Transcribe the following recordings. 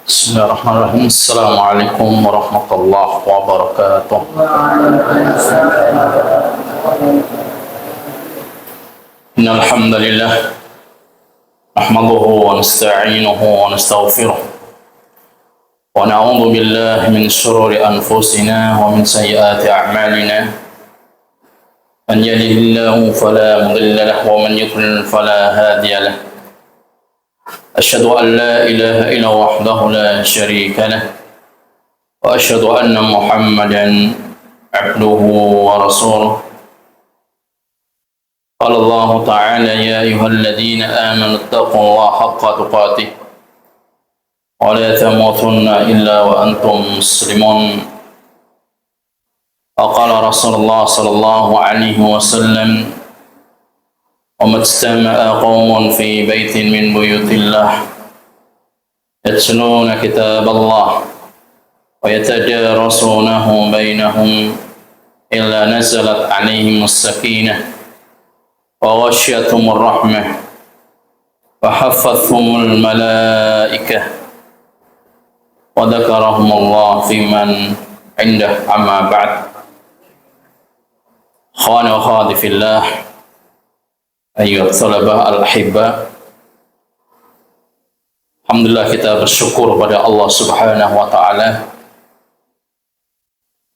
Bismillahirrahmanirrahim. Assalamualaikum warahmatullahi wabarakatuh. Innal hamdalillah nahmaduhu wa nasta'inuhu wa nastaghfiruh wa na'udzu billahi min shururi anfusina wa min sayyiati a'malina. Man yahdihillahu fala mudilla lahu wa man yudlil fala hadiya lahu. أشهد أن لا إله إلا وحده لا شريك له وأشهد أن محمدا عبده ورسوله. قال الله تعالى: يا أيها الذين آمنوا اتقوا الله حق تقاته ولا تموتن إلا وأنتم مسلمون. وقال رسول الله صلى الله عليه وسلم: وما اجتمع قوم في بيت من بيوت الله يتلون كتاب الله ويتدارسونه بينهم إلا نزلت عليهم السكينة وغشيتهم الرحمة وحفتهم الملائكة وذكرهم الله في من عنده. أما بعد، أخواني وأخواتي في الله، ayyuhat thalabah al-ahibba, alhamdulillah kita bersyukur pada Allah Subhanahu wa taala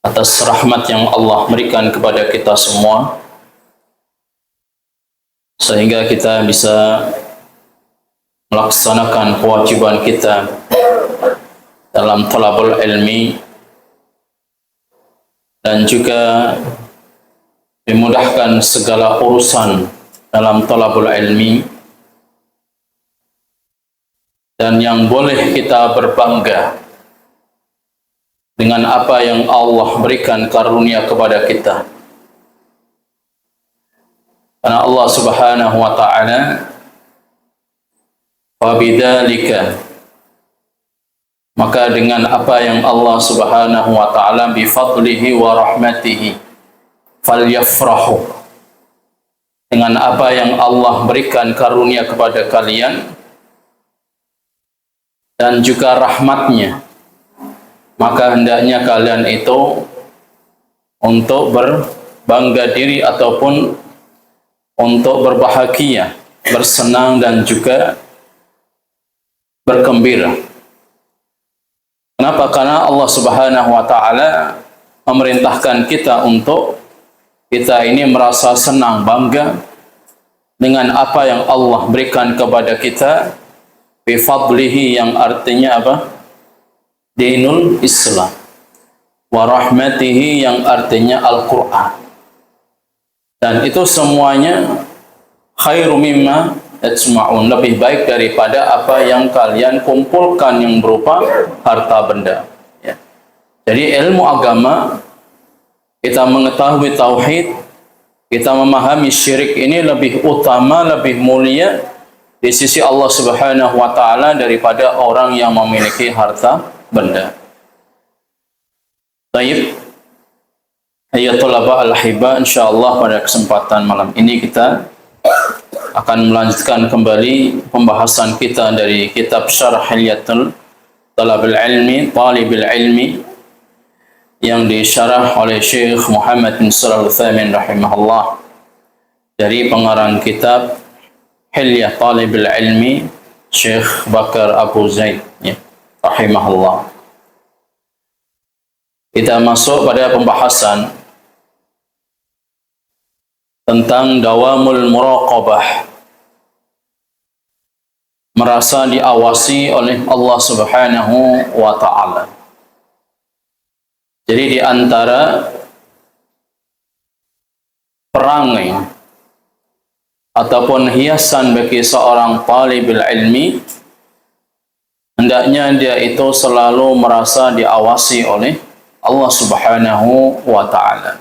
atas rahmat yang Allah berikan kepada kita semua sehingga kita bisa melaksanakan kewajiban kita dalam thalabul ilmi dan juga dimudahkan segala urusan dalam thalabul ilmi, dan yang boleh kita berbangga dengan apa yang Allah berikan karunia kepada kita, karena Allah Subhanahu wa ta'ala wabidzalika, maka dengan apa yang Allah Subhanahu wa ta'ala bifadlihi wa rahmatihi falyafrahu, dengan apa yang Allah berikan karunia kepada kalian dan juga rahmatnya, maka hendaknya kalian itu untuk berbangga diri ataupun untuk berbahagia, bersenang dan juga bergembira. Kenapa? Karena Allah Subhanahu wa ta'ala memerintahkan kita untuk kita ini merasa senang, bangga dengan apa yang Allah berikan kepada kita, bifadlihi, yang artinya apa? Dinul Islam, wa rahmatihi, yang artinya Al-Quran. Dan itu semuanya khairu mimma yajma'un, lebih baik daripada apa yang kalian kumpulkan yang berupa harta benda. Ya. Jadi ilmu agama, kita mengetahui tauhid, kita memahami syirik ini lebih utama, lebih mulia di sisi Allah Subhanahu wa ta'ala daripada orang yang memiliki harta benda. Baik, ya thalabah al-ahibba, insyaallah pada kesempatan malam ini kita akan melanjutkan kembali pembahasan kita dari kitab Syarah Hilyatul Talabil Ilmi, Talibil Ilmi, yang disyarah oleh Syekh Muhammad bin Shalih Al-Utsaimin rahimahullah, dari pengarang kitab Hilyah Talibil Ilmi, Syekh Bakar Abu Zaid, ya, rahimahullah. Kita masuk pada pembahasan tentang dawamul muraqabah, merasa diawasi oleh Allah Subhanahu wa ta'ala. Jadi di antara perangai ataupun hiasan bagi seorang talibul ilmi, hendaknya dia itu selalu merasa diawasi oleh Allah Subhanahu wa ta'ala.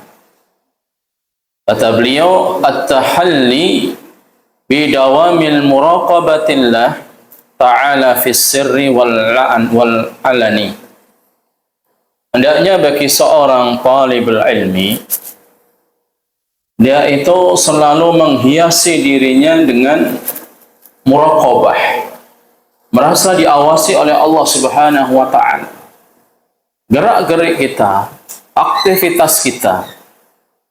Kata beliau, at-tahalli bidawamil muraqabatillah ta'ala fis sirri wal alani. Hendaknya bagi seorang talibul ilmi, dia itu selalu menghiasi dirinya dengan muraqabah, merasa diawasi oleh Allah Subhanahu wa taala. Gerak-gerik kita, aktivitas kita,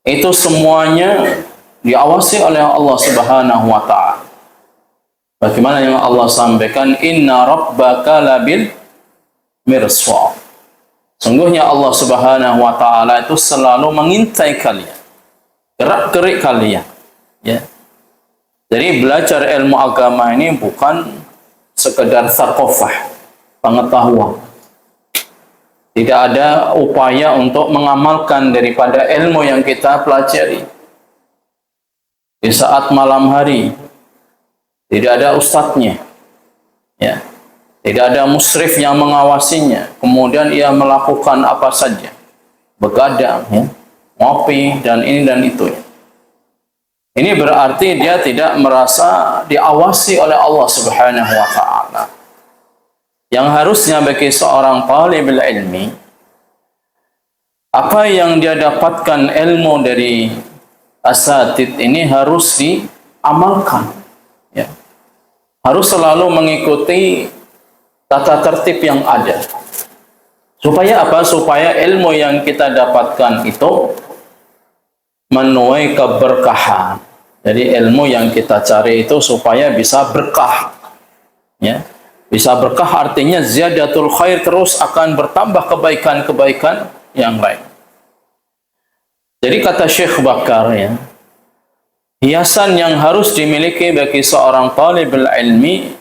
itu semuanya diawasi oleh Allah Subhanahu wa taala. Bagaimana yang Allah sampaikan, inna rabbaka labil mirsad. Sungguhnya Allah Subhanahu wa taala itu selalu mengintai kalian, gerak-gerik kalian, ya. Jadi belajar ilmu agama ini bukan sekedar thaqafah, pengetahuan. Tidak ada upaya untuk mengamalkan daripada ilmu yang kita pelajari. Di saat malam hari, tidak ada ustadznya, ya. Tidak ada musyrif yang mengawasinya. Kemudian ia melakukan apa saja, begadang, ya, ngopi, dan ini dan itu. Ya. Ini berarti dia tidak merasa diawasi oleh Allah Subhanahu wa taala. Yang harusnya bagi seorang talibul ilmi, apa yang dia dapatkan ilmu dari asatidz ini harus diamalkan, ya. Harus selalu mengikuti tata tertib yang ada. Supaya apa? Supaya ilmu yang kita dapatkan itu menuai keberkahan. Jadi ilmu yang kita cari itu supaya bisa berkah, ya. Bisa berkah artinya ziyadatul khair, terus akan bertambah kebaikan-kebaikan yang lain. Jadi kata Syekh Bakar, ya, hiasan yang harus dimiliki bagi seorang talibul ilmi,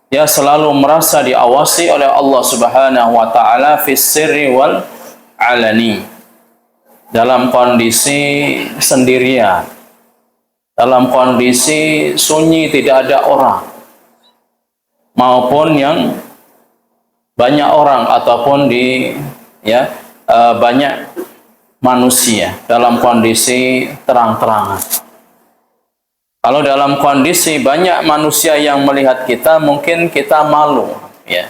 dia selalu merasa diawasi oleh Allah Subhanahu wa taala fis sirri wal alani. Dalam kondisi sendirian, dalam kondisi sunyi, tidak ada orang, maupun yang banyak orang, ataupun di banyak manusia dalam kondisi terang-terangan. Kalau dalam kondisi banyak manusia yang melihat kita, mungkin kita malu, ya.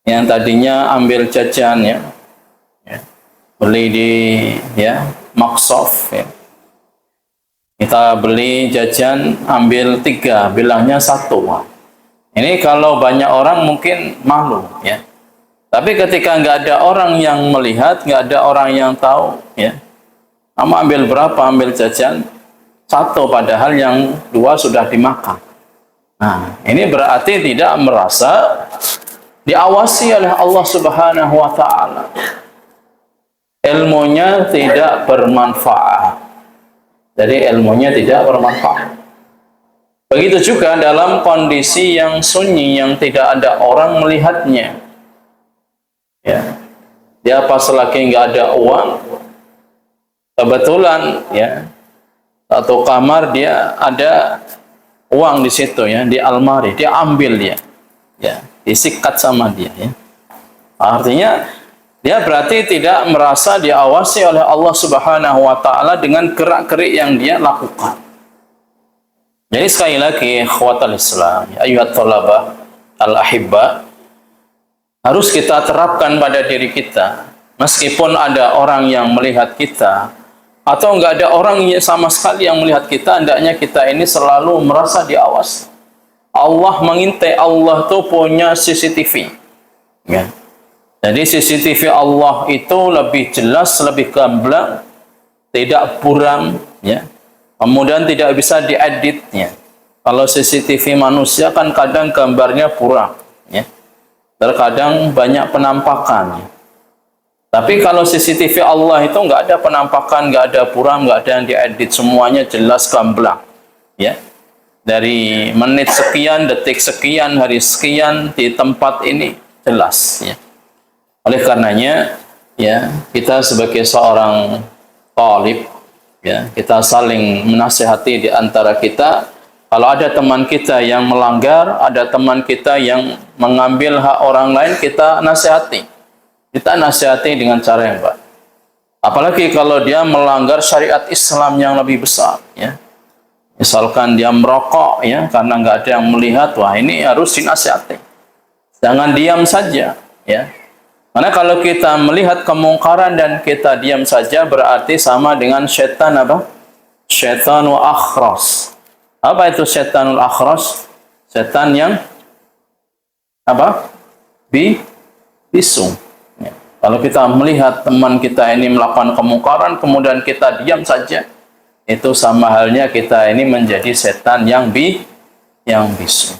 Yang tadinya ambil jajan, ya, beli di Maksof, ya. Kita beli jajan, ambil 3, bilangnya 1. Ini kalau banyak orang mungkin malu, ya. Tapi ketika nggak ada orang yang melihat, nggak ada orang yang tahu, ya, kamu ambil berapa, ambil jajan 1, padahal yang 2 sudah dimakan. Nah, ini berarti tidak merasa diawasi oleh Allah Subhanahu wa taala. Ilmunya tidak bermanfaat. Jadi ilmunya tidak bermanfaat. Begitu juga dalam kondisi yang sunyi, yang tidak ada orang melihatnya. Ya. Dia pas lagi nggak ada uang, kebetulan, ya, satu kamar dia ada uang di situ, ya, di almari, dia ambil dia, ya, disikat sama dia, ya. Artinya dia berarti tidak merasa diawasi oleh Allah Subhanahu wa taala dengan gerak-gerik yang dia lakukan. Jadi sekali lagi, ikhwatal Islam, ayyuhat thalabah al-ahibba, harus kita terapkan pada diri kita. Meskipun ada orang yang melihat kita, atau enggak ada orang sama sekali yang melihat kita, hendaknya kita ini selalu merasa diawasi. Allah mengintai, Allah itu punya CCTV, ya. Jadi CCTV Allah itu lebih jelas, lebih gamblang, tidak buram, ya. Kemudian tidak bisa dieditnya. Kalau CCTV manusia kan kadang gambarnya buram, ya. Terkadang banyak penampakan. Tapi kalau CCTV Allah itu nggak ada penampakan, nggak ada buram, nggak ada yang diedit, semuanya jelas gamblang, ya. Dari menit sekian, detik sekian, hari sekian di tempat ini jelas, ya. Oleh karenanya, ya, kita sebagai seorang talib, ya, kita saling menasihati di antara kita. Kalau ada teman kita yang melanggar, ada teman kita yang mengambil hak orang lain, kita nasihati. Kita nasihati dengan cara yang baik. Apalagi kalau dia melanggar syariat Islam yang lebih besar, ya. Misalkan dia merokok, ya, karena nggak ada yang melihat, wah, ini harus dinasihati. Jangan diam saja, ya. Karena kalau kita melihat kemungkaran dan kita diam saja, berarti sama dengan syaitan apa? Syaitanul akhras. Apa itu syaitanul akhras? Setan yang apa? Bisu. Ya. Kalau kita melihat teman kita ini melakukan kemungkaran, kemudian kita diam saja, itu sama halnya kita ini menjadi setan yang bisu.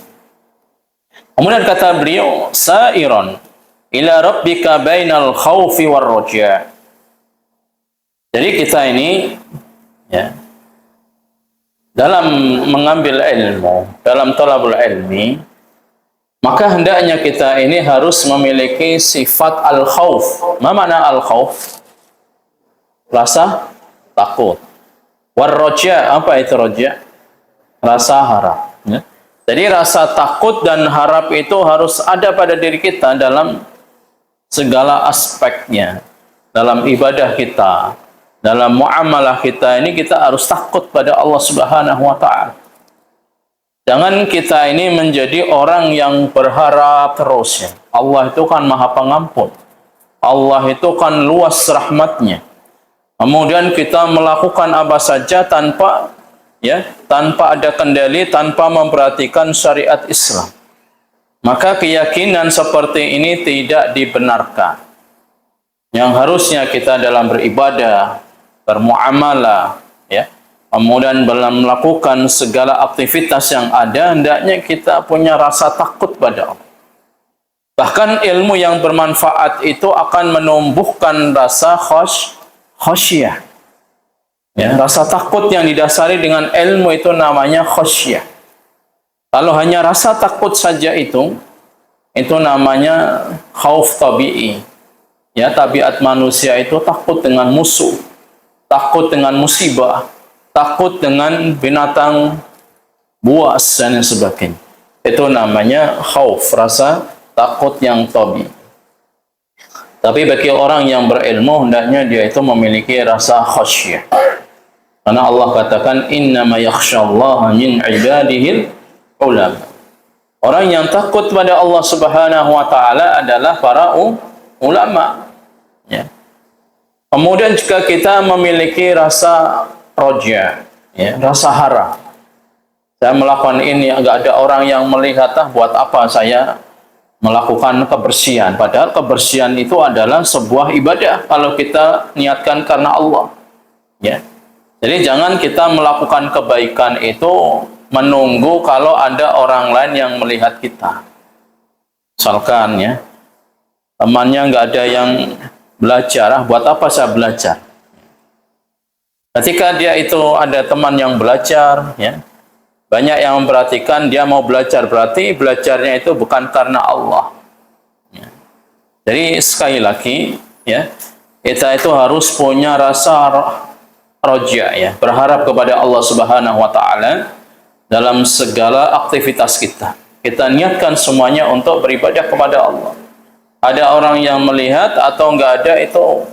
Kemudian kata beliau, sa'iron ila rabbika bainal khawfi war roja. Jadi kita ini ya, dalam mengambil ilmu, dalam talabul ilmi, maka hendaknya kita ini harus memiliki sifat al-khawf. Apa makna al-khawf? Rasa takut. War roja, apa itu roja? Rasa harap. Ya. Jadi rasa takut dan harap itu harus ada pada diri kita dalam segala aspeknya. Dalam ibadah kita, dalam muamalah kita ini kita harus takut pada Allah Subhanahu wa taala. Jangan kita ini menjadi orang yang berharap terus ya. Allah itu kan Maha Pengampun. Allah itu kan luas rahmatnya. Kemudian kita melakukan apa saja tanpa ada kendali, tanpa memperhatikan syariat Islam. Maka keyakinan seperti ini tidak dibenarkan. Yang harusnya kita dalam beribadah, bermuamalah, ya, kemudian dalam melakukan segala aktivitas yang ada, hendaknya kita punya rasa takut pada Allah. Bahkan ilmu yang bermanfaat itu akan menumbuhkan rasa khasyah. Ya, rasa takut yang didasari dengan ilmu itu namanya khasyah. Kalau hanya rasa takut saja itu namanya khauf tabi'i. Ya, tabiat manusia itu takut dengan musuh, takut dengan musibah, takut dengan binatang buas dan sebagainya. Itu namanya khauf, rasa takut yang tabi'i. Tapi bagi orang yang berilmu, hendaknya dia itu memiliki rasa khasyah. Karena Allah katakan innama yakhsyallaha min ibadihil ulama. Orang yang takut pada Allah Subhanahu wa taala adalah para ulama. Ya. Kemudian juga kita memiliki rasa roja, ya, rasa harap. Saya melakukan ini, enggak ada orang yang melihat, buat apa saya melakukan kebersihan. Padahal kebersihan itu adalah sebuah ibadah kalau kita niatkan karena Allah. Ya. Jadi jangan kita melakukan kebaikan itu menunggu kalau ada orang lain yang melihat kita. Misalkan ya, temannya nggak ada yang belajar, buat apa saya belajar? Ketika dia itu ada teman yang belajar, ya, banyak yang memperhatikan dia mau belajar, berarti belajarnya itu bukan karena Allah. Ya. Jadi sekali lagi, ya, kita itu harus punya rasa roja, ya, berharap kepada Allah Subhanahu wa taala dalam segala aktivitas kita. Kita niatkan semuanya untuk beribadah kepada Allah. Ada orang yang melihat atau enggak ada itu,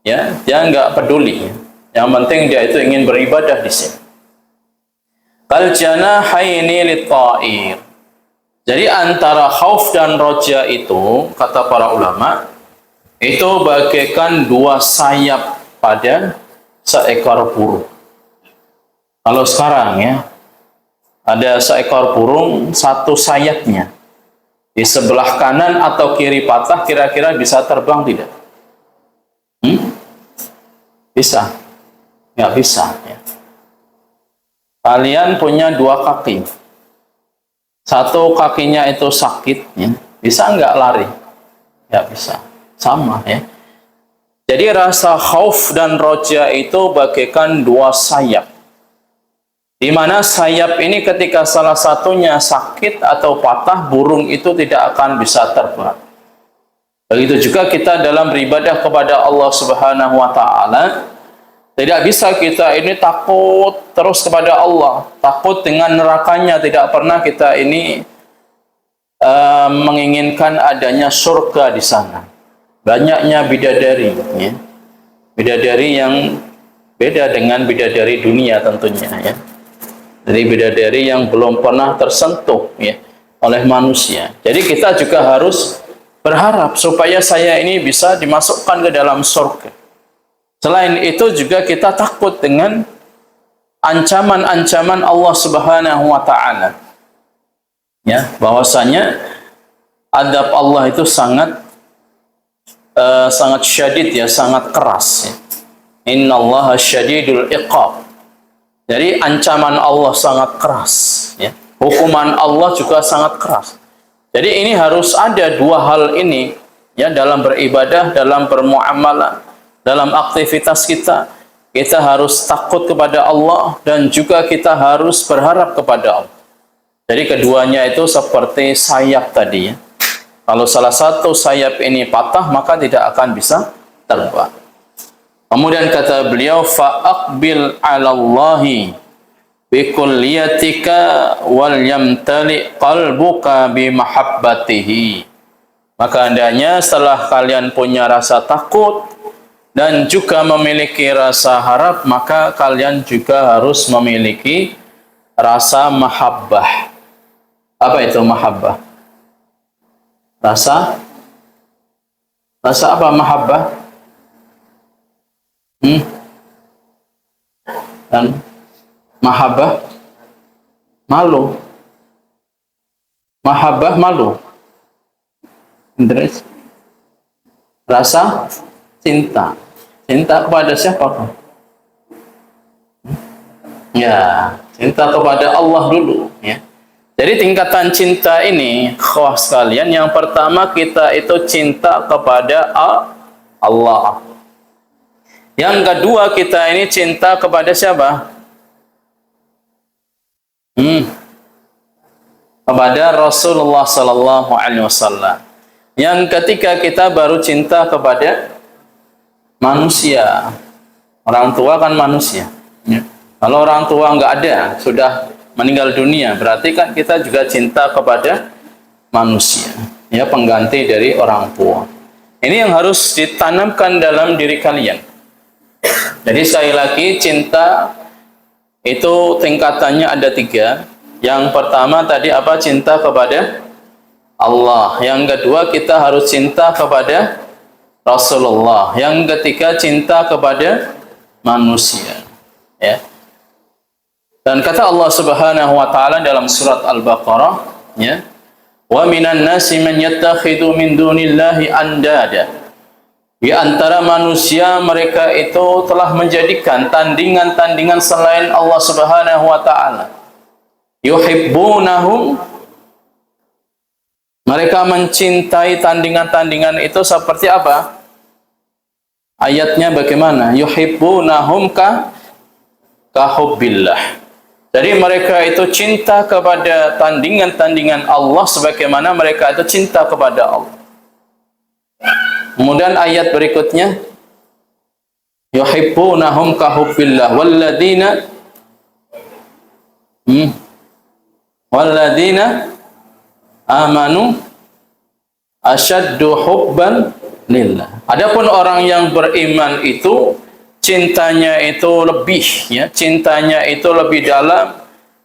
ya, dia enggak peduli. Yang penting dia itu ingin beribadah di sini. Kal janahaini lit-ta'ir. Jadi antara khauf dan roja itu, kata para ulama, itu bagaikan dua sayap pada seekor burung. Kalau sekarang ya, ada seekor burung, satu sayapnya di sebelah kanan atau kiri patah, kira-kira bisa terbang tidak? Bisa? Nggak bisa. Ya. Kalian punya dua kaki, satu kakinya itu sakit, ya, bisa nggak lari? Nggak bisa. Sama ya. Jadi rasa khauf dan roja itu bagaikan dua sayap. Di mana sayap ini ketika salah satunya sakit atau patah, burung itu tidak akan bisa terbang. Begitu juga kita dalam beribadah kepada Allah Subhanahu wa taala, tidak bisa kita ini takut terus kepada Allah, takut dengan nerakanya, tidak pernah kita ini menginginkan adanya surga di sana. Banyaknya bidadari, ya. Bidadari yang beda dengan bidadari dunia tentunya, ya. Dari bidadari yang belum pernah tersentuh, ya, oleh manusia. Jadi kita juga harus berharap supaya saya ini bisa dimasukkan ke dalam surga. Selain itu juga kita takut dengan ancaman-ancaman Allah Subhanahu wa taala. Ya, bahwasanya adab Allah itu sangat sangat syadid ya, sangat keras ya. Innallaha syadidul iqab. Jadi ancaman Allah sangat keras ya. Hukuman Allah juga sangat keras. Jadi ini harus ada dua hal ini ya, dalam beribadah, dalam bermuamalah, dalam aktivitas kita. Kita harus takut kepada Allah dan juga kita harus berharap kepada Allah. Jadi keduanya itu seperti sayap tadi ya. Kalau salah satu sayap ini patah, maka tidak akan bisa terbang. Kemudian kata beliau, fa'aqbil 'alallahi bikulliyatika wal yamtali qalbuka bimahabbatihi. Maka hendaknya setelah kalian punya rasa takut dan juga memiliki rasa harap, maka kalian juga harus memiliki rasa mahabbah. Apa itu mahabbah? Rasa apa mahabbah? Dan mahabbah malu. Mahabbah malu. Terus rasa cinta. Cinta kepada siapa? Ya, cinta kepada Allah dulu ya. Jadi tingkatan cinta ini, ikhwah sekalian, yang pertama kita itu cinta kepada Allah. Yang kedua kita ini cinta kepada siapa? Kepada Rasulullah sallallahu alaihi wasallam. Yang ketiga kita baru cinta kepada manusia. Orang tua kan manusia. Ya. Kalau orang tua nggak ada, sudah meninggal dunia, berarti kan kita juga cinta kepada manusia, ya, pengganti dari orang tua. Ini yang harus ditanamkan dalam diri kalian. Jadi sekali lagi, cinta itu tingkatannya ada 3. Yang pertama tadi apa? Cinta kepada Allah. Yang kedua kita harus cinta kepada Rasulullah. Yang ketiga cinta kepada manusia, ya. Dan kata Allah Subhanahu wa taala dalam surat Al-Baqarah, ya, wa minan nasi man yattakhidhu min dunillahi andada. Di antara manusia mereka itu telah menjadikan tandingan-tandingan selain Allah Subhanahu wa taala. Yuhibbunahum, mereka mencintai tandingan-tandingan itu seperti apa? Ayatnya bagaimana? Yuhibbunahum ka hubbillah. Jadi mereka itu cinta kepada tandingan-tandingan Allah sebagaimana mereka itu cinta kepada Allah. Kemudian ayat berikutnya, yuhibbunahum ka hubbillah walladzina amanu asyaddu hubban lillah. Adapun orang yang beriman itu cintanya itu lebih, ya, cintanya itu lebih dalam,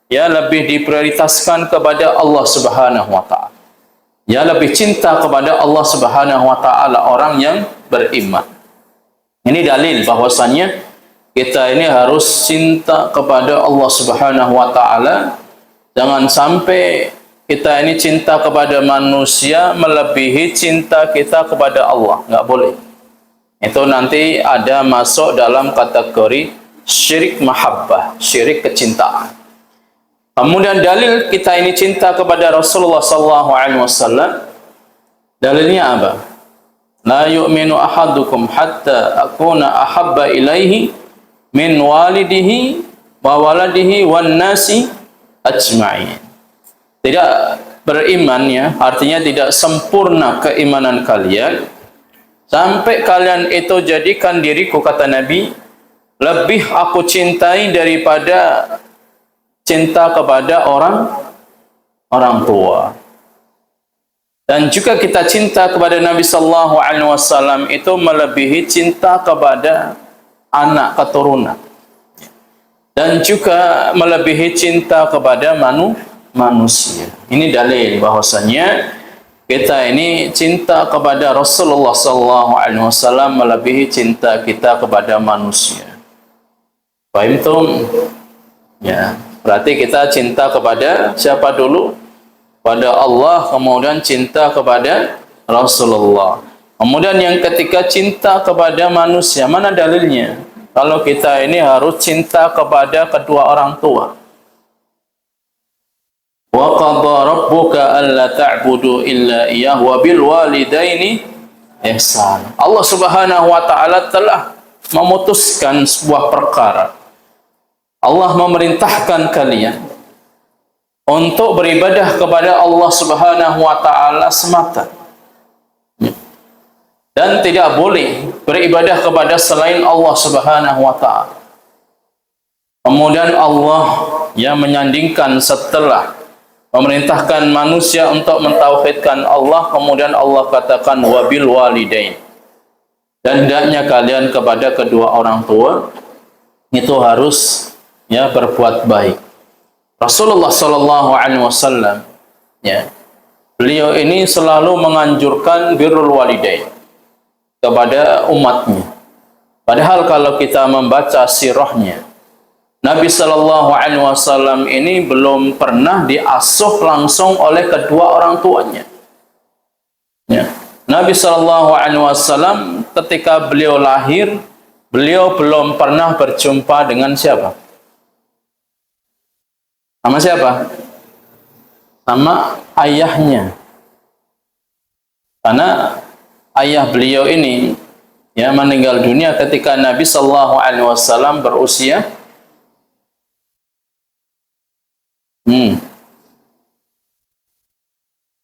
ya, lebih diprioritaskan kepada Allah Subhanahu wa taala. Ya, lebih cinta kepada Allah Subhanahu wa taala orang yang beriman. Ini dalil bahwasannya kita ini harus cinta kepada Allah Subhanahu wa taala. Jangan sampai kita ini cinta kepada manusia melebihi cinta kita kepada Allah, nggak boleh. Itu nanti ada masuk dalam kategori syirik mahabbah, syirik kecintaan. Kemudian dalil kita ini cinta kepada Rasulullah sallallahu alaihi wasallam. Dalilnya apa? La yu'minu ahadukum hatta akuna ahabba ilaihi min walidihi wa waladihi wan nasi ajma'in. Tidak beriman, ya, artinya tidak sempurna keimanan kalian sampai kalian itu jadikan diriku, kata Nabi, lebih aku cintai daripada cinta kepada orang tua. Dan juga kita cinta kepada Nabi sallallahu alaihi wasallam itu melebihi cinta kepada anak keturunan. Dan juga melebihi cinta kepada manusia. Ini dalil bahwasanya kita ini cinta kepada Rasulullah sallallahu alaihi wasallam melebihi cinta kita kepada manusia. Paham tuh? Ya, berarti kita cinta kepada siapa dulu? pada Allah, kemudian cinta kepada Rasulullah. Kemudian yang ketiga, cinta kepada manusia. Mana dalilnya? Kalau kita ini harus cinta kepada kedua orang tua. Wa qadha rabbuka alla ta'budu illa iyyahu wa bil walidaini ihsan. Allah Subhanahu wa taala telah memutuskan sebuah perkara. Allah memerintahkan kalian untuk beribadah kepada Allah Subhanahu wa taala semata. Dan tidak boleh beribadah kepada selain Allah Subhanahu wa taala. Kemudian Allah yang menyandingkan setelah memerintahkan manusia untuk mentauhidkan Allah, kemudian Allah katakan wabil walidain. Dan hendaknya kalian kepada kedua orang tua itu harus berbuat baik. Rasulullah sallallahu alaihi wasallam beliau ini selalu menganjurkan birrul walidain kepada umatnya. Padahal kalau kita membaca sirahnya, Nabi sallallahu alaihi wasallam ini belum pernah diasuh langsung oleh kedua orang tuanya. Nabi sallallahu alaihi wasallam ketika beliau lahir, beliau belum pernah berjumpa dengan siapa? Sama siapa? Sama ayahnya. Karena ayah beliau ini meninggal dunia ketika Nabi sallallahu alaihi wasallam berusia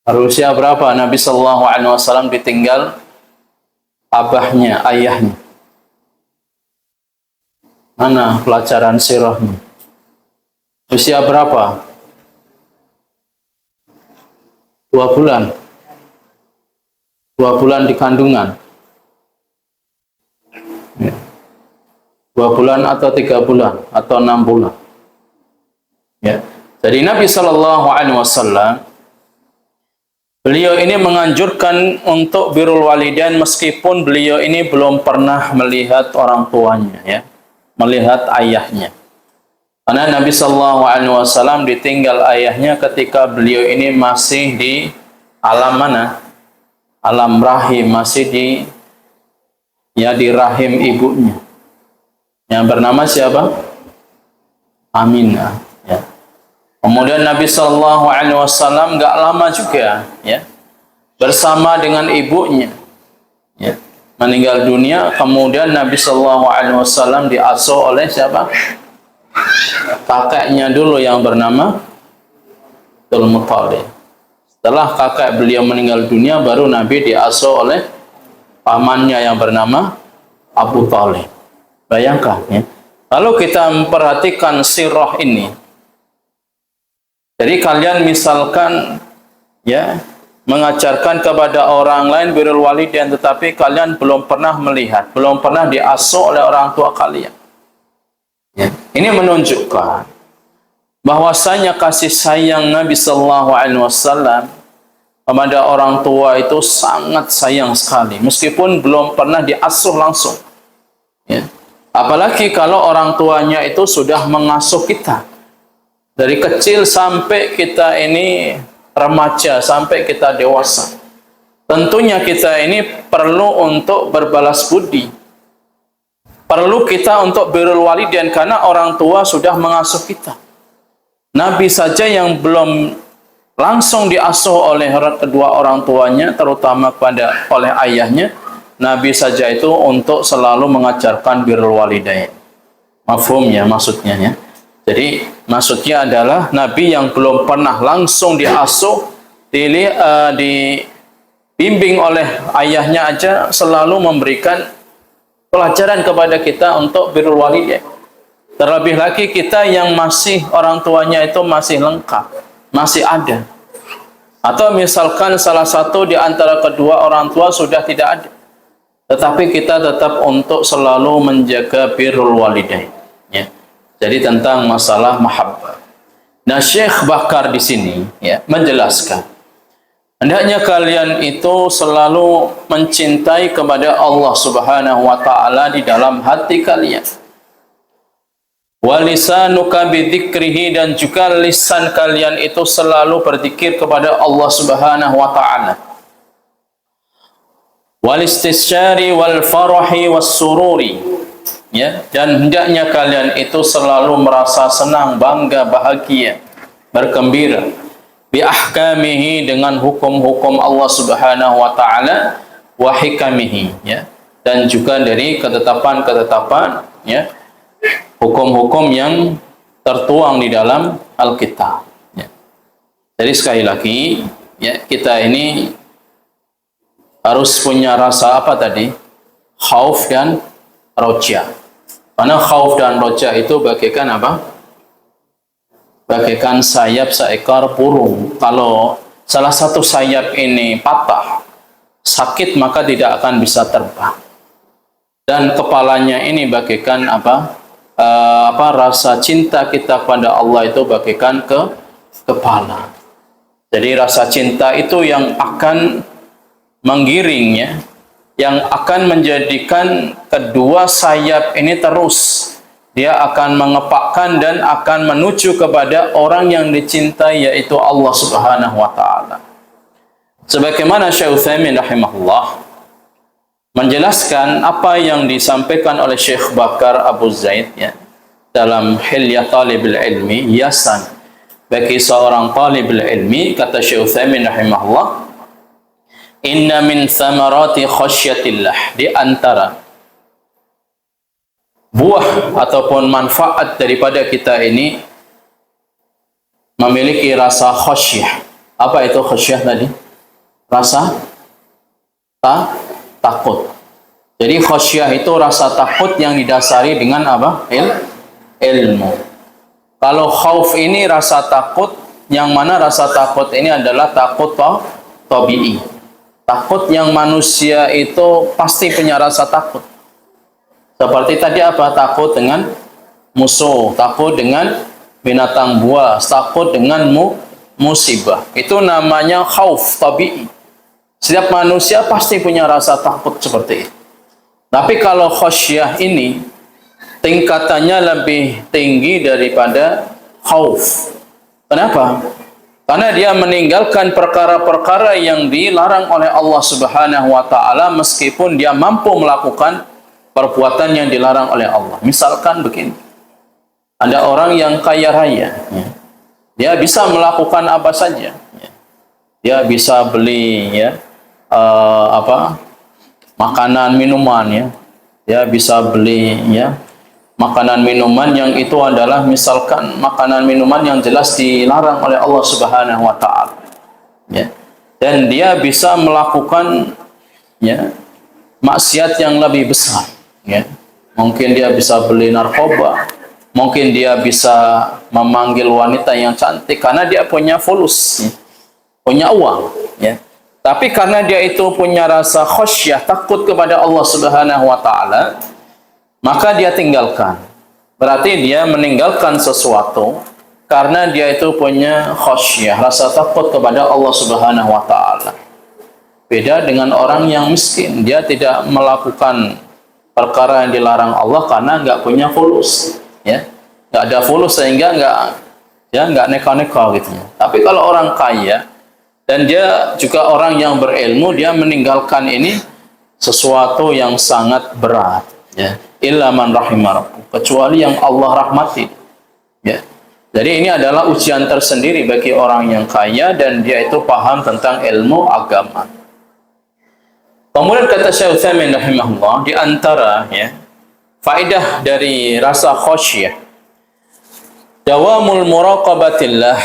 berusia berapa Nabi sallallahu alaihi wasallam ditinggal abahnya, ayahnya? Mana pelajaran sirahnya? Usia berapa? 2 bulan. 2 bulan di kandungan. 2 bulan atau 3 bulan atau 6 bulan. Jadi Nabi sallallahu alaihi wasallam beliau ini menganjurkan untuk birrul walidain meskipun beliau ini belum pernah melihat orang tuanya, melihat ayahnya. Karena Nabi sallallahu alaihi wasallam ditinggal ayahnya ketika beliau ini masih di alam mana? Alam rahim, masih di rahim ibunya. Yang bernama siapa? Aminah. Kemudian Nabi sallallahu alaihi wasallam enggak lama juga bersama dengan ibunya meninggal dunia. Kemudian Nabi sallallahu alaihi wasallam diasuh oleh siapa? Kakeknya dulu yang bernama Abdul Muthalib. Setelah kakek beliau meninggal dunia, baru Nabi diasuh oleh pamannya yang bernama Abu Thalib. Bayangkan kalau kita memperhatikan sirah ini, jadi kalian misalkan mengajarkan kepada orang lain birrul walidain, tetapi kalian belum pernah melihat, belum pernah diasuh oleh orang tua kalian. Ini menunjukkan bahwasanya kasih sayang Nabi sallallahu alaihi wasallam kepada orang tua itu sangat sayang sekali, meskipun belum pernah diasuh langsung. Apalagi kalau orang tuanya itu sudah mengasuh kita dari kecil sampai kita ini remaja, sampai kita dewasa. Tentunya kita ini perlu untuk berbalas budi. Perlu kita untuk birrul walidain karena orang tua sudah mengasuh kita. Nabi saja yang belum langsung diasuh oleh kedua orang tuanya, terutama oleh ayahnya, Nabi saja itu untuk selalu mengajarkan birrul walidain. Mafhum maksudnya Jadi maksudnya adalah Nabi yang belum pernah langsung diasuh, dibimbing oleh ayahnya aja selalu memberikan pelajaran kepada kita untuk birrul walidain. Terlebih lagi kita yang masih orang tuanya itu masih lengkap, masih ada. Atau misalkan salah satu di antara kedua orang tua sudah tidak ada, tetapi kita tetap untuk selalu menjaga birrul walidain. Jadi tentang masalah mahabbah. Nah, Syekh Bakar di sini menjelaskan, hendaknya kalian itu selalu mencintai kepada Allah Subhanahu wa taala di dalam hati kalian. wa lisanuka bidzikrihi, dan juga lisan kalian itu selalu berzikir kepada Allah Subhanahu wa taala. Wal istisyari wal farahi was sururi, ya, dan hendaknya kalian itu selalu merasa senang, bangga, bahagia, bergembira bi ahkamihi, dengan hukum-hukum Allah Subhanahu wa taala, wa hikamihi, ya, dan juga dari ketetapan-ketetapan, ya, hukum-hukum yang tertuang di dalam Alkitab, ya. Jadi sekali lagi, ya, kita ini harus punya rasa apa tadi? Khauf dan roja. Karena khauf dan roja itu bagaikan apa? Bagaikan sayap seekor burung. Kalau salah satu sayap ini patah, sakit, maka tidak akan bisa terbang. Dan kepalanya ini bagaikan apa? Rasa cinta kita pada Allah itu bagaikan kepala. Jadi rasa cinta itu yang akan menggiringnya, yang akan menjadikan kedua sayap ini terus. Dia akan mengepakkan dan akan menuju kepada orang yang dicintai, yaitu Allah Subhanahu wa taala. Sebagaimana Syekh Utsaimin rahimahullah menjelaskan apa yang disampaikan oleh Syekh Bakar Abu Zaid, ya, dalam Hilyah Talibul Ilmi, hiasan bagi seorang talibul ilmi, kata Syekh Utsaimin rahimahullah, inna min thamarati khasyatillah, di antara buah ataupun manfaat daripada kita ini memiliki rasa khasyah. Apa itu khasyah tadi? Rasa takut. Jadi khasyah itu rasa takut yang didasari dengan apa? Ilmu. Kalau khauf ini rasa takut, yang mana rasa takut ini adalah takut tabi'i. Takut yang manusia itu pasti punya rasa takut. Seperti tadi apa? Takut dengan musuh, takut dengan binatang buas, takut dengan musibah. Itu namanya khauf tabi'i. Setiap manusia pasti punya rasa takut seperti itu. Tapi kalau khasyah ini tingkatannya lebih tinggi daripada khauf. Kenapa? Karena dia meninggalkan perkara-perkara yang dilarang oleh Allah Subhanahu wa taala meskipun dia mampu melakukan perbuatan yang dilarang oleh Allah. Misalkan begini. Ada orang yang kaya raya, ya. Dia bisa melakukan apa saja, ya. Dia bisa beli, ya, makanan minuman, ya. Dia bisa beli, ya, makanan minuman yang itu adalah misalkan makanan minuman yang jelas dilarang oleh Allah Subhanahu wa taala, ya. Dan dia bisa melakukan, ya, maksiat yang lebih besar, ya. Mungkin dia bisa beli narkoba, mungkin dia bisa memanggil wanita yang cantik karena dia punya fulus, ya, punya uang, ya. Tapi karena dia itu punya rasa khasyah, takut kepada Allah Subhanahu wa taala, maka dia tinggalkan. Berarti dia meninggalkan sesuatu karena dia itu punya khasyah, rasa takut kepada Allah Subhanahu wa taala. Beda dengan orang yang miskin, dia tidak melakukan perkara yang dilarang Allah karena nggak punya fulus, ya. Nggak ada fulus sehingga nggak neka-neka gitu. Tapi kalau orang kaya dan dia juga orang yang berilmu, dia meninggalkan ini sesuatu yang sangat berat, ya. Illa man rahimah rabbuk, kecuali yang Allah rahmati, ya. Jadi ini adalah ujian tersendiri bagi orang yang kaya dan dia itu paham tentang ilmu agama. Kemudian kata Syekh Utsaimin rahimahullah, di antara, ya, faedah dari rasa khasyah, dawamul muraqabatillah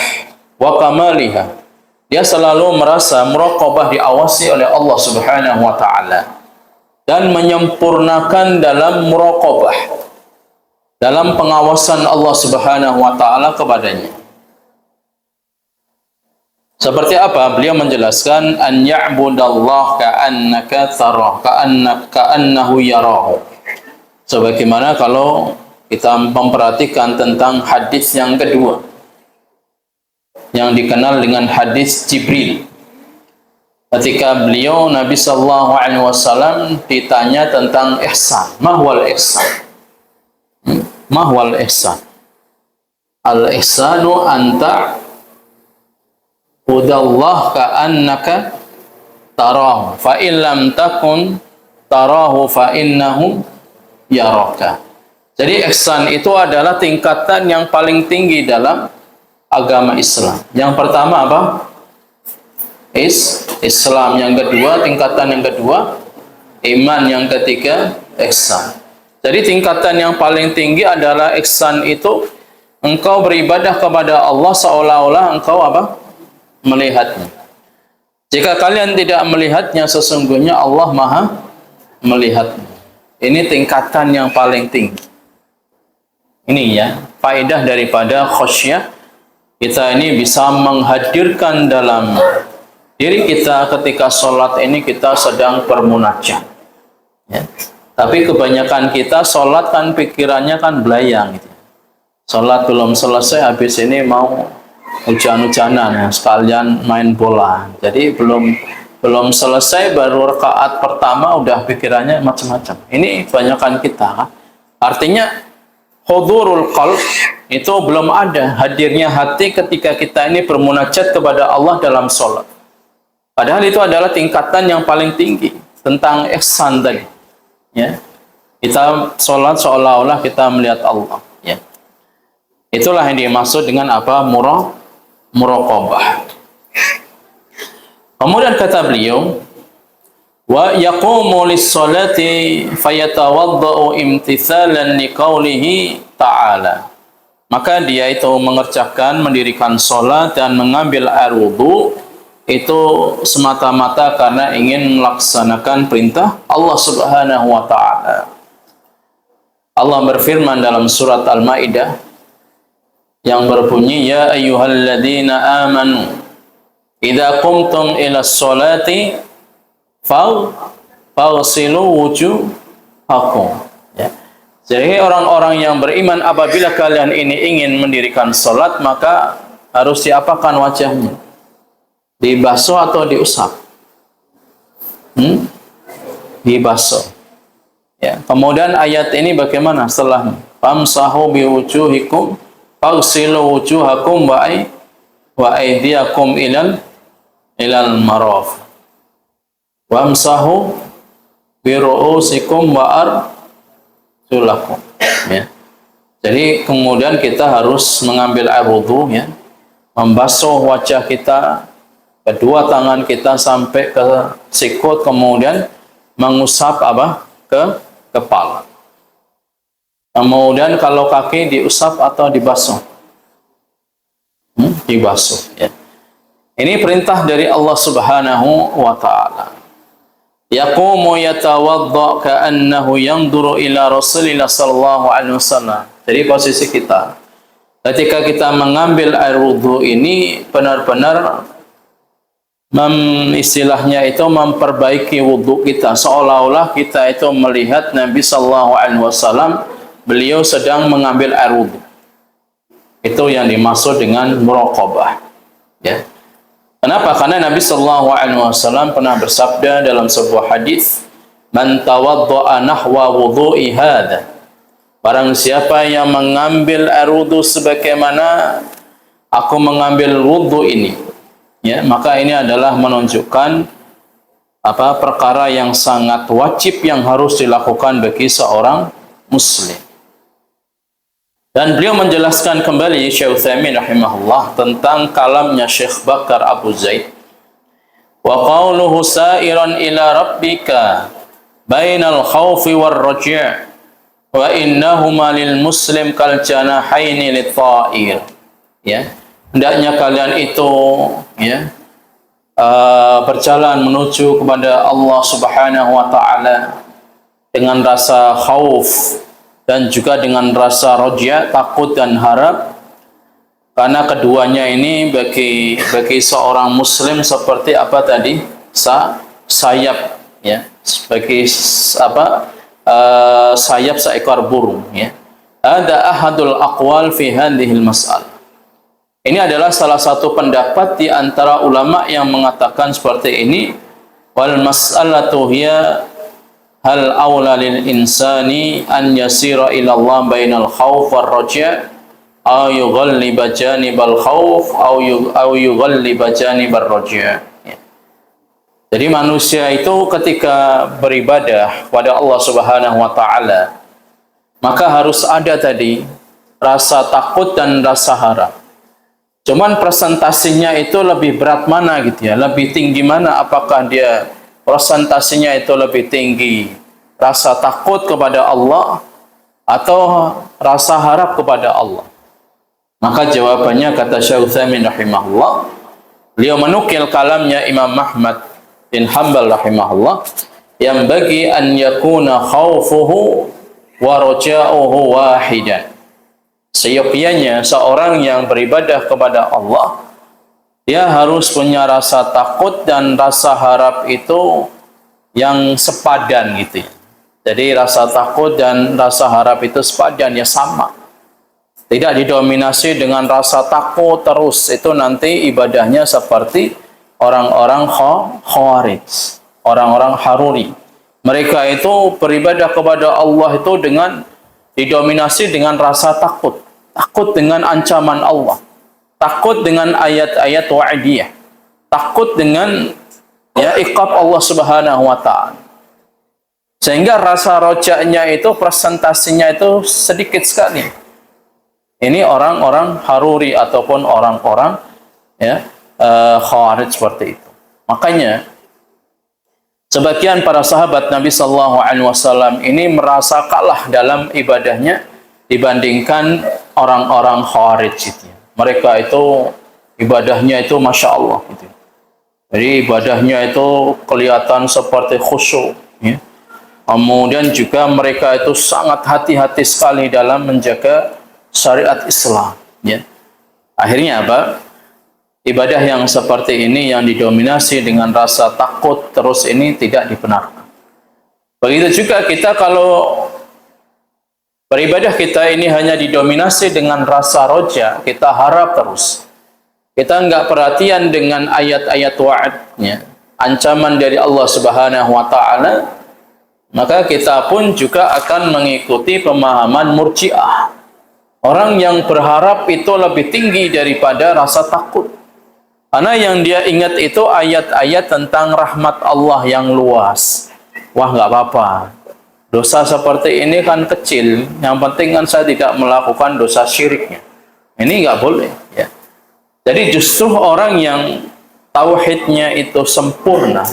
wa kamaliha. Dia selalu merasa muraqabah, diawasi oleh Allah Subhanahu wa taala, dan menyempurnakan dalam muraqabah, dalam pengawasan Allah Subhanahu wa taala kepadanya. Seperti apa? Beliau menjelaskan, an ya'budallah ka'annaka tarah, ka'annahu yarahu. Sebagaimana kalau kita memperhatikan tentang hadis yang kedua, yang dikenal dengan hadis Jibril. Ketika beliau Nabi sallallahu alaihi wasallam ditanya tentang ihsan, mahwal ihsan. Mahwal ihsan. Al-ihsanu anta udallah ka'annaka tarahu fa illam takun tarahu fa innahu yaraka. Jadi ihsan itu adalah tingkatan yang paling tinggi dalam agama Islam. Yang pertama apa? Islam. Yang kedua, tingkatan yang kedua iman. Yang ketiga ihsan. Jadi tingkatan yang paling tinggi adalah ihsan itu engkau beribadah kepada Allah seolah-olah engkau apa? Melihatnya. Jika kalian tidak melihatnya, sesungguhnya Allah Maha melihatnya. Ini tingkatan yang paling tinggi. Ini ya, faedah daripada khasyah. Kita ini bisa menghadirkan dalam diri kita ketika sholat ini kita sedang bermunajat. Ya. Tapi kebanyakan kita sholat kan pikirannya kan belayang gitu. Sholat belum selesai, habis ini mau hujan-hujanan ya, sekalian main bola. Jadi belum selesai baru rakaat pertama udah pikirannya macam-macam. Ini kebanyakan kita kan. Artinya hudurul qalb itu belum ada hadirnya hati ketika kita ini bermunajat kepada Allah dalam sholat. Padahal itu adalah tingkatan yang paling tinggi tentang ihsan tadi. Ya. Kita sholat seolah-olah kita melihat Allah. Ya. Itulah yang dimaksud dengan apa? Muraqabah. Kemudian kata beliau, wa yaqumu lis-salati fayatawaddau imtithalan liqaulihi ta'ala. Maka dia itu mengerjakan, mendirikan salat dan mengambil air wudu itu semata-mata karena ingin melaksanakan perintah Allah Subhanahu wa taala. Allah berfirman dalam surat Al-Maidah yang berbunyi, ya ayyuhalladzina amanu idza qumtum ila sholati faghsilu wujuhakum. Ya. Jadi orang-orang yang beriman apabila kalian ini ingin mendirikan salat maka harus diapakan wajahnya? Dibasuh atau diusap? Dibasuh. Ya. Kemudian ayat ini bagaimana setelahnya? Famsahu biwujuhikum faghsilu wujuhakum wa aydiyakum ilal maraf. Wamsahu bi ru'usikum wa arjulakum. Ya. Jadi kemudian kita harus mengambil air wudu ya, membasuh wajah kita, kedua tangan kita sampai ke sikut, kemudian mengusap apa? Ke kepala. Kemudian kalau kaki diusap atau dibasuh? Dibasuh. Ya. Ini perintah dari Allah Subhanahu wa taala. Yaqumu yatawadda ka'annahu yanzuru ila Rasulillah sallallahu alaihi wasallam. Jadi posisi kita ketika kita mengambil air wudu ini benar-benar istilahnya itu memperbaiki wudu kita seolah-olah kita itu melihat Nabi sallallahu alaihi wasallam beliau sedang mengambil air wudu. Itu yang dimaksud dengan muraqabah. Ya. Kenapa? Karena Nabi sallallahu alaihi wasallam pernah bersabda dalam sebuah hadis, "Man tawadda'a nahwa wudhu'i hadza." Barang siapa yang mengambil air wudu sebagaimana aku mengambil wudu ini, ya, maka ini adalah menunjukkan apa? Perkara yang sangat wajib yang harus dilakukan bagi seorang muslim. Dan beliau menjelaskan kembali Syekh Utsaimin rahimahullah tentang kalamnya Syekh Bakar Abu Zaid. Wa qawluhu sa'iran ila rabbika bainal khawfi war raja' wa innahuma lil muslim kal janahaini lit ta'ir. Ya, hendaknya kalian itu ya berjalan menuju kepada Allah Subhanahu wa taala dengan rasa khauf dan juga dengan rasa roja, takut dan harap, karena keduanya ini bagi seorang muslim seperti apa tadi? Sayap ya, sebagai apa? Sayap seekor burung ya. Ada ahadul aqwal fi hadhil mas'alah. Ini adalah salah satu pendapat di antara ulama yang mengatakan seperti ini, wal mas'alatu hiya hal awla lil insani an yasira ila Allah bainal khauf war raja' au yughalliba janibal khauf au yughalliba janibar raja. Jadi manusia itu ketika beribadah kepada Allah Subhanahu wa taala, maka harus ada tadi rasa takut dan rasa harap. Cuman presentasinya itu lebih berat mana gitu ya, lebih tinggi mana, apakah dia presentasinya itu lebih tinggi rasa takut kepada Allah atau rasa harap kepada Allah? Maka jawabannya kata Syekh Utsaimin rahimahullah, beliau menukil kalamnya Imam Ahmad bin Hanbal rahimahullah, yang bagi an yakuna khaufuhu wa raja'uhu wahidan. Seyogyanya seorang yang beribadah kepada Allah, dia harus punya rasa takut dan rasa harap itu yang sepadan gitu ya. Jadi rasa takut dan rasa harap itu sepadan, ya sama. Tidak didominasi dengan rasa takut terus, itu nanti ibadahnya seperti orang-orang Khawarij, orang-orang Haruri. Mereka itu beribadah kepada Allah itu dengan didominasi dengan rasa takut. Takut dengan ancaman Allah. Takut dengan ayat-ayat wa'idiyah. Takut dengan iqab Allah Subhanahu wa taala. Sehingga rasa rojaknya itu, presentasinya itu sedikit sekali. Ini orang-orang Haruri ataupun orang-orang Khawarij seperti itu. Makanya sebagian para sahabat Nabi Sallallahu Alaihi Wasallam ini merasa kalah dalam ibadahnya dibandingkan orang-orang Khawarij itu. Mereka itu ibadahnya itu masya Allah gitu. Jadi ibadahnya itu kelihatan seperti khusyuk. Ya. Kemudian juga mereka itu sangat hati-hati sekali dalam menjaga syariat Islam. Ya. Akhirnya apa? Ibadah yang seperti ini yang didominasi dengan rasa takut terus ini tidak dibenarkan. Begitu juga kita kalau beribadah kita ini hanya didominasi dengan rasa roja, kita harap terus. Kita enggak perhatian dengan ayat-ayat wa'adnya, ancaman dari Allah Subhanahu wa taala, maka kita pun juga akan mengikuti pemahaman Murji'ah. Orang yang berharap itu lebih tinggi daripada rasa takut. Karena yang dia ingat itu ayat-ayat tentang rahmat Allah yang luas. Wah, nggak apa-apa. Dosa seperti ini kan kecil. Yang penting kan saya tidak melakukan dosa syiriknya. Ini nggak boleh. Ya. Jadi justru orang yang tauhidnya itu sempurna,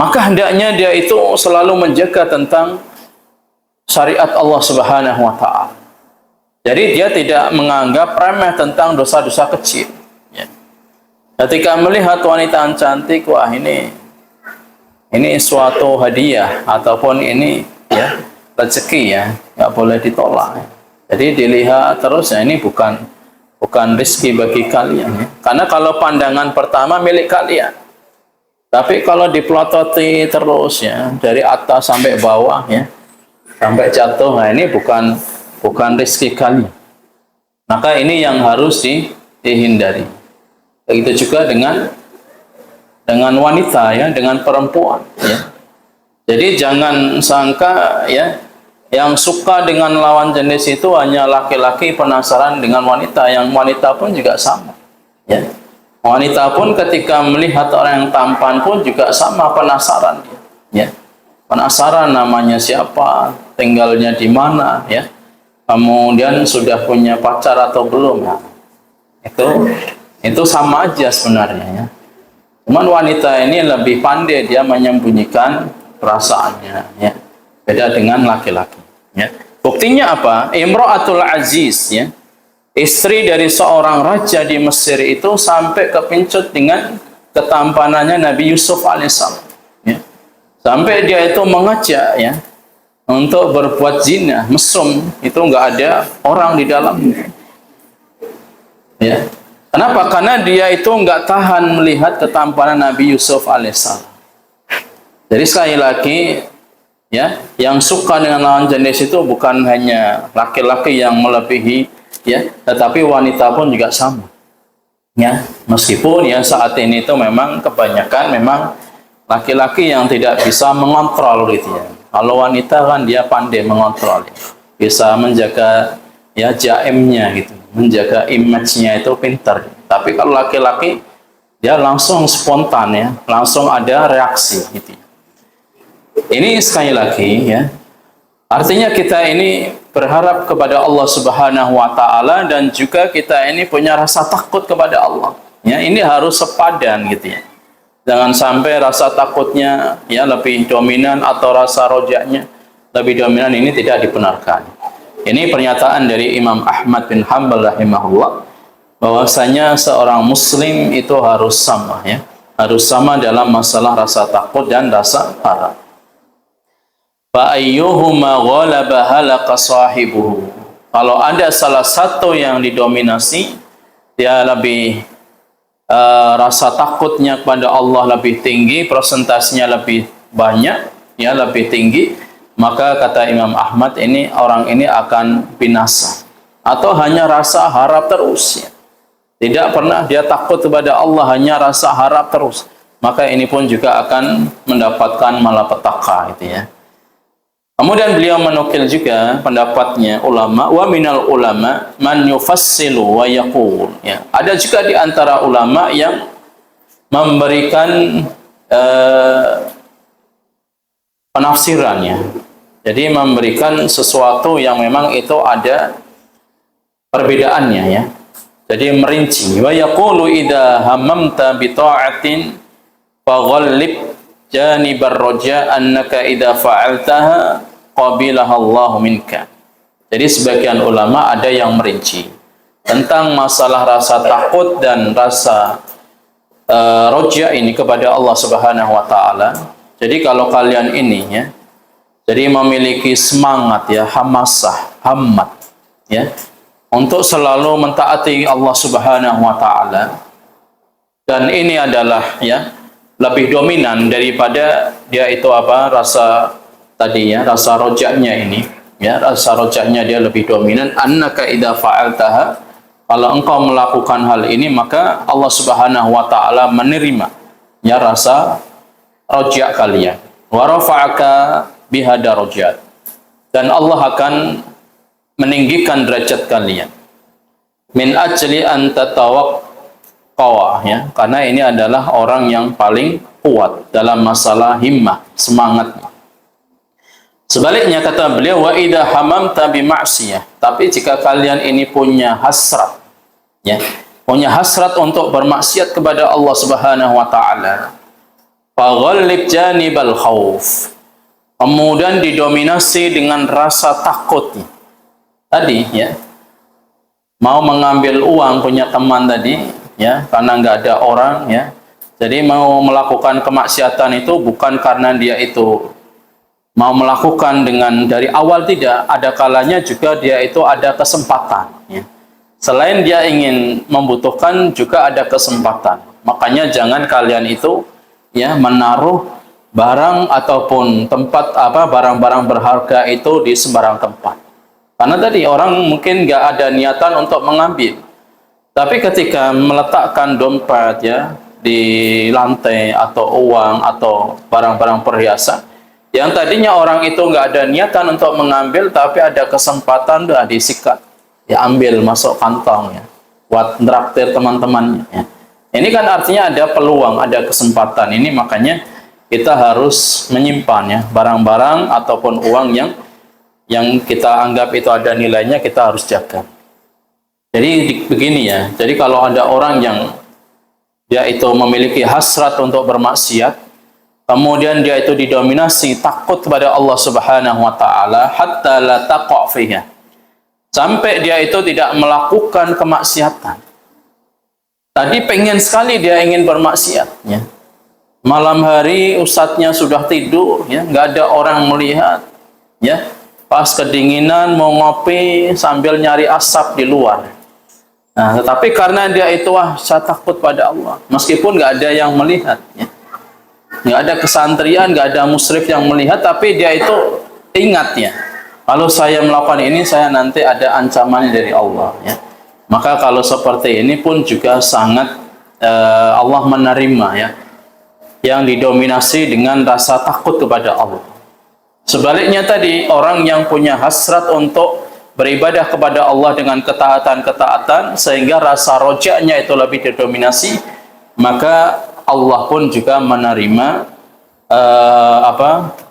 maka hendaknya dia itu selalu menjaga tentang syariat Allah Subhanahu wa taala. Jadi dia tidak menganggap remeh tentang dosa-dosa kecil. Ya. Ketika melihat wanita yang cantik, wah ini suatu hadiah ataupun ini ya rezeki ya, nggak boleh ditolak. Jadi dilihat terus ya, ini bukan rezeki bagi kalian ya. Karena kalau pandangan pertama milik kalian. Tapi kalau dipelototi terus ya, dari atas sampai bawah ya, sampai jatuh, nah ini bukan rezeki kalian. Maka ini yang harus dihindari. Begitu juga dengan wanita ya, dengan perempuan ya. Jadi jangan sangka ya yang suka dengan lawan jenis itu hanya laki-laki penasaran dengan wanita, yang wanita pun juga sama ya. Wanita pun ketika melihat orang yang tampan pun juga sama penasaran ya. Penasaran namanya siapa, tinggalnya di mana ya. Kemudian sudah punya pacar atau belum ya. Itu sama aja sebenarnya ya. Cuman wanita ini lebih pandai dia menyembunyikan perasaannya ya. Beda dengan laki-laki ya. Buktinya apa? Imra'atul Aziz ya. Istri dari seorang raja di Mesir itu sampai kepincut dengan ketampanannya Nabi Yusuf alaihissalam ya. Sampai dia itu mengajak ya untuk berbuat zina, mesum, itu enggak ada orang di dalamnya ya. Kenapa? Karena dia itu enggak tahan melihat ketampanan Nabi Yusuf alaihissalam. Jadi sekali lagi ya, yang suka dengan lawan jenis itu bukan hanya laki-laki yang melebihi ya, tetapi wanita pun juga sama ya. Meskipun ya saat ini itu memang kebanyakan memang laki-laki yang tidak bisa mengontrol gitu ya. Kalau wanita kan dia pandai mengontrol, bisa menjaga ya jaimnya gitu, menjaga image-nya itu pintar. Tapi kalau laki-laki dia langsung spontan ya, langsung ada reaksi gitu. Ini sekali lagi ya, artinya kita ini berharap kepada Allah Subhanahu wa taala dan juga kita ini punya rasa takut kepada Allah. Ya, ini harus sepadan gitu ya. Jangan sampai rasa takutnya ya lebih dominan atau rasa rojaknya lebih dominan, ini tidak dibenarkan. Ini pernyataan dari Imam Ahmad bin Hanbal rahimahullah, bahwasanya seorang muslim itu harus sama ya, harus sama dalam masalah rasa takut dan rasa harap. Fa ayyuhuma ghalaba halaka sahibuhu. Kalau ada salah satu yang didominasi, dia lebih rasa takutnya kepada Allah lebih tinggi, presentasinya lebih banyak, ya lebih tinggi, maka kata Imam Ahmad ini orang ini akan binasa. Atau hanya rasa harap terus ya. Tidak pernah dia takut kepada Allah, hanya rasa harap terus, maka ini pun juga akan mendapatkan malapetaka gitu ya. Kemudian beliau menukil juga pendapatnya ulama, wa minal ulama man yufassilu wa yaqul ya. Ada juga di antara ulama yang memberikan penafsirannya. Jadi memberikan sesuatu yang memang itu ada perbedaannya ya. Jadi merinci, wa yaqulu idza hammamta bi ta'atin faghallib janibar roja annaka idza fa'altaha qabilaha Allahu minka. Jadi sebagian ulama ada yang merinci tentang masalah rasa takut dan rasa roja ini kepada Allah Subhanahu wa taala. Jadi kalau kalian ini ya, jadi memiliki semangat ya, hamasah, hammat ya, untuk selalu mentaati Allah Subhanahu wa taala, dan ini adalah ya lebih dominan daripada dia itu apa, rasa tadi ya, rasa rojaknya ini ya, rasa rojaknya dia lebih dominan. Annaka idza fa'altaha, kalau engkau melakukan hal ini maka Allah Subhanahu wa taala menerima ya rasa rojak kalian, wa rafa'aka biha darajat, dan Allah akan meninggikan derajat kalian, min ajli an tatawaqqa ya, karena ini adalah orang yang paling kuat dalam masalah himmah, semangatnya. Sebaliknya kata beliau, wa idza hamamta bi ma'siyah, tapi jika kalian ini punya hasrat ya, punya hasrat untuk bermaksiat kepada Allah Subhanahu wa taala, faghallib janibal khauf, kemudian didominasi dengan rasa takutnya tadi ya, mau mengambil uang punya teman tadi ya, karena nggak ada orang ya, jadi mau melakukan kemaksiatan itu bukan karena dia itu mau melakukan dengan dari awal, tidak, ada kalanya juga dia itu ada kesempatan ya. Selain dia ingin membutuhkan, juga ada kesempatan. Makanya jangan kalian itu ya menaruh barang ataupun tempat apa, barang-barang berharga itu di sembarang tempat. Karena tadi orang mungkin nggak ada niatan untuk mengambil, tapi ketika meletakkan dompet ya di lantai atau uang atau barang-barang perhiasan yang tadinya orang itu nggak ada niatan untuk mengambil, tapi ada kesempatan, udah disikat ya, ambil masuk kantong ya, buat traktir teman-temannya ya. Ini kan artinya ada peluang, ada kesempatan. Ini makanya kita harus menyimpan ya barang-barang ataupun uang yang kita anggap itu ada nilainya, kita harus jaga. Jadi begini ya, jadi kalau ada orang yang dia itu memiliki hasrat untuk bermaksiat, kemudian dia itu didominasi takut kepada Allah Subhanahu wa taala, hatta la taqa' fiha, sampai dia itu tidak melakukan kemaksiatan. Tadi pengen sekali dia ingin bermaksiat ya. Malam hari ustadznya sudah tidur ya, nggak ada orang melihat ya. Pas kedinginan mau ngopi sambil nyari asap di luar. Nah, tetapi karena dia itu saya takut pada Allah, meskipun nggak ada yang melihat ya. Nggak ada kesantrian, nggak ada musyrif yang melihat, tapi dia itu ingat ya, kalau saya melakukan ini saya nanti ada ancaman dari Allah ya. Maka kalau seperti ini pun juga sangat Allah menerima ya, yang didominasi dengan rasa takut kepada Allah. Sebaliknya tadi, orang yang punya hasrat untuk beribadah kepada Allah dengan ketaatan-ketaatan sehingga rasa rojaknya itu lebih didominasi, maka Allah pun juga menerima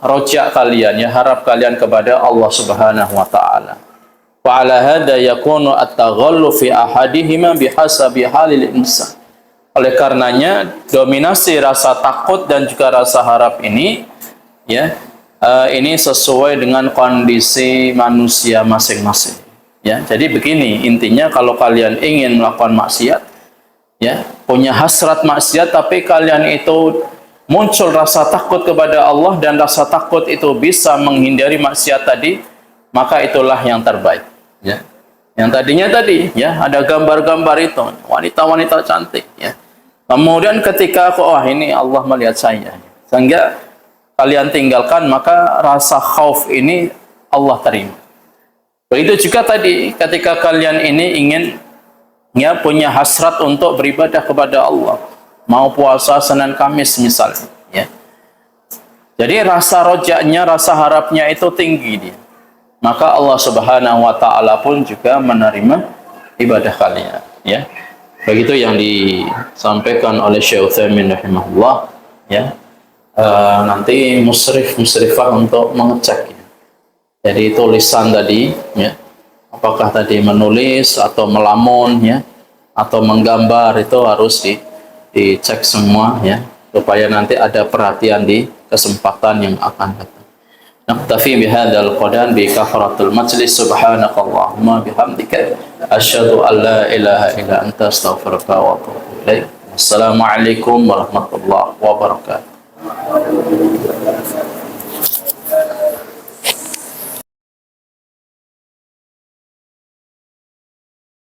rojak kalian, ya, harap kalian kepada Allah Subhanahu wa taala. Wa ala hadza yakunu at-taghallu fi ahadihima bihasabi halil insan. Oleh karenanya dominasi rasa takut dan juga rasa harap ini, ya, ini sesuai dengan kondisi manusia masing-masing. Ya, jadi begini intinya, kalau kalian ingin melakukan maksiat, ya, punya hasrat maksiat, tapi kalian itu muncul rasa takut kepada Allah dan rasa takut itu bisa menghindari maksiat tadi, maka itulah yang terbaik. Ya, yang tadinya tadi, ya, ada gambar-gambar itu wanita-wanita cantik, ya. Kemudian ketika ini Allah melihat saya, sehingga kalian tinggalkan, maka rasa khauf ini Allah terima. Begitu juga tadi ketika kalian ini ingin, ya, punya hasrat untuk beribadah kepada Allah, mau puasa Senin Kamis misalnya, ya. Jadi rasa rojaknya, rasa harapnya itu tinggi dia. Maka Allah Subhanahu wa taala pun juga menerima ibadah kalian, ya. Begitu yang disampaikan oleh Syekh Utsaimin rahimahullah, ya. Nanti musrifah untuk mengecek, ya. Jadi tulisan tadi, ya, apakah tadi menulis atau melamun, ya, atau menggambar, itu harus dicek semua, ya, supaya nanti ada perhatian di kesempatan yang akan datang. Naktafi bihadzal qadar bi kafaratul majlis, subhanakallahumma bihamdika asyhadu an la ilaha illa anta astaghfiruka wa atubu ilaik. Assalamualaikum warahmatullahi wabarakatuh.